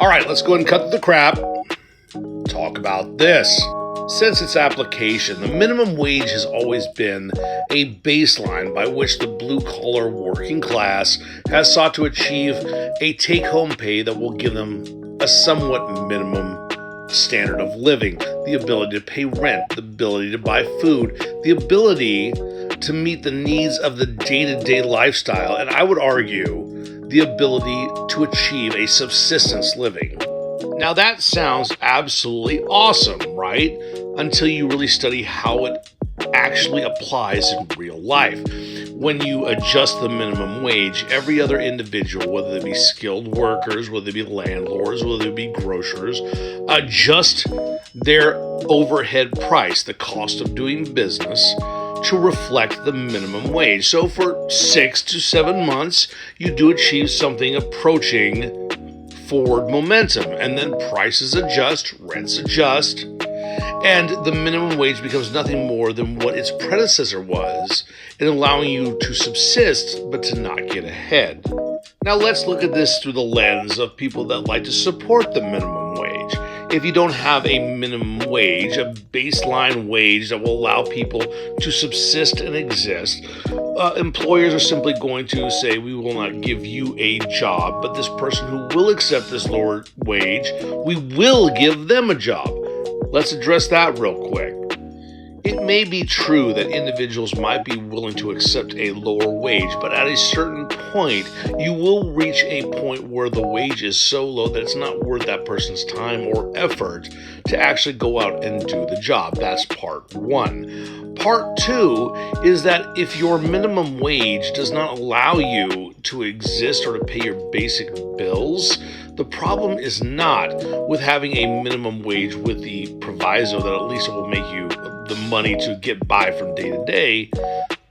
All right, let's go ahead and cut the crap. Talk about this. Since its application, the minimum wage has always been a baseline by which the blue-collar working class has sought to achieve a take-home pay that will give them a somewhat minimum standard of living, the ability to pay rent, the ability to buy food, the ability to meet the needs of the day-to-day lifestyle, and I would argue the ability to achieve a subsistence living. Now that sounds absolutely awesome, right? Until you really study how it actually applies in real life. When you adjust the minimum wage, every other individual, whether they be skilled workers, whether they be landlords, whether they be grocers, adjust their overhead price, the cost of doing business, to reflect the minimum wage. So for 6 to 7 months, you do achieve something approaching forward momentum, and then prices adjust, rents adjust, and the minimum wage becomes nothing more than what its predecessor was in allowing you to subsist but to not get ahead. Now let's look at this through the lens of people that like to support the minimum wage. If you don't have a minimum wage, a baseline wage that will allow people to subsist and exist, employers are simply going to say, we will not give you a job, but this person who will accept this lower wage, we will give them a job. Let's address that real quick. It may be true that individuals might be willing to accept a lower wage, but at a certain point, you will reach a point where the wage is so low that it's not worth that person's time or effort to actually go out and do the job. That's part one. Part two is that if your minimum wage does not allow you to exist or to pay your basic bills, the problem is not with having a minimum wage with the proviso that at least it will make you the money to get by from day to day.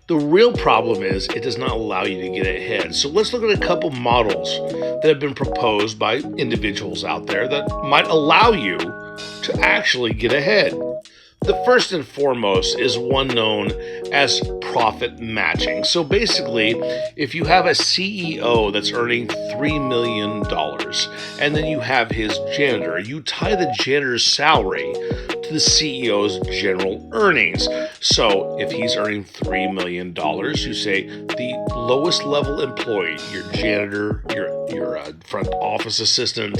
The real problem is it does not allow you to get ahead. So let's look at a couple models that have been proposed by individuals out there that might allow you to actually get ahead. The first and foremost is one known as profit matching. So basically, if you have a CEO that's earning $3 million and then you have his janitor, you tie the janitor's salary to the CEO's general earnings. So if he's earning $3 million, you say the lowest level employee, your janitor, your front office assistant,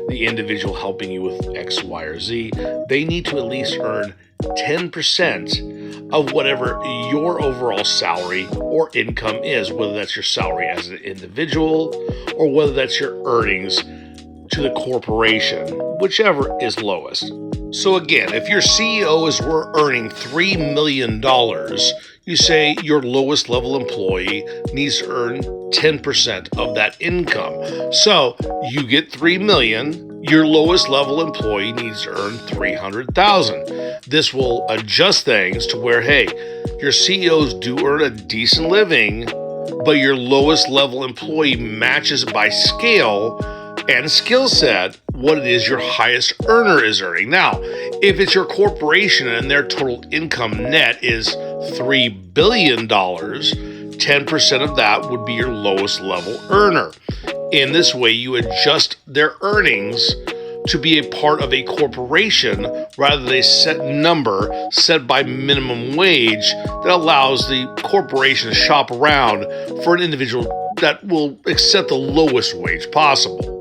the individual helping you with X, Y, or Z, they need to at least earn 10% of whatever your overall salary or income is, whether that's your salary as an individual or whether that's your earnings to the corporation, whichever is lowest. So again, if your CEO is earning $3 million, you say your lowest level employee needs to earn 10% of that income. So you get $3 million. Your lowest level employee needs to earn $300,000. This will adjust things to where, hey, your CEOs do earn a decent living, but your lowest level employee matches by scale and skill set what it is your highest earner is earning. Now, if it's your corporation and their total income net is $3 billion, 10% of that would be your lowest level earner. In this way, you adjust their earnings to be a part of a corporation rather than a set number set by minimum wage that allows the corporation to shop around for an individual that will accept the lowest wage possible.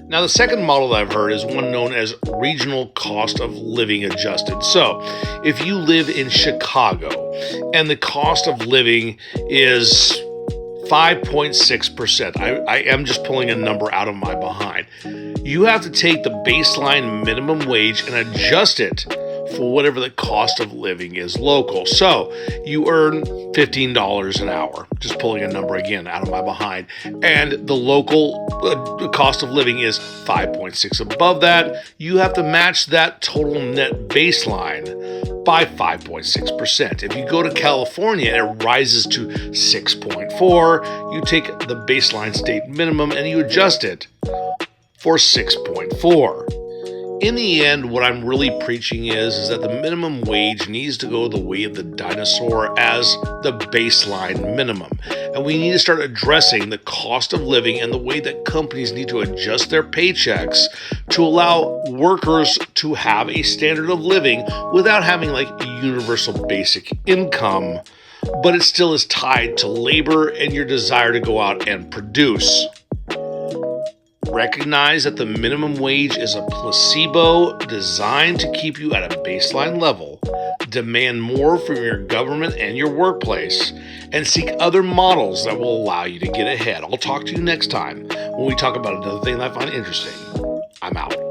Now, the second model that I've heard is one known as regional cost of living adjusted. So, if you live in Chicago and the cost of living is 5.6%, I am just pulling a number out of my behind, you have to take the baseline minimum wage and adjust it for whatever the cost of living is local. So you earn $15 an hour, just pulling a number again out of my behind, and the local cost of living is 5.6 above that. You have to match that total net baseline by 5.6%. If you go to California and it rises to 6.4, you take the baseline state minimum and you adjust it for 6.4. In the end, what I'm really preaching is that the minimum wage needs to go the way of the dinosaur as the baseline minimum. And we need to start addressing the cost of living and the way that companies need to adjust their paychecks to allow workers to have a standard of living without having like a universal basic income, but it still is tied to labor and your desire to go out and produce. Recognize that the minimum wage is a placebo designed to keep you at a baseline level. Demand more from your government and your workplace, and seek other models that will allow you to get ahead. I'll talk to you next time when we talk about another thing that I find interesting. I'm out.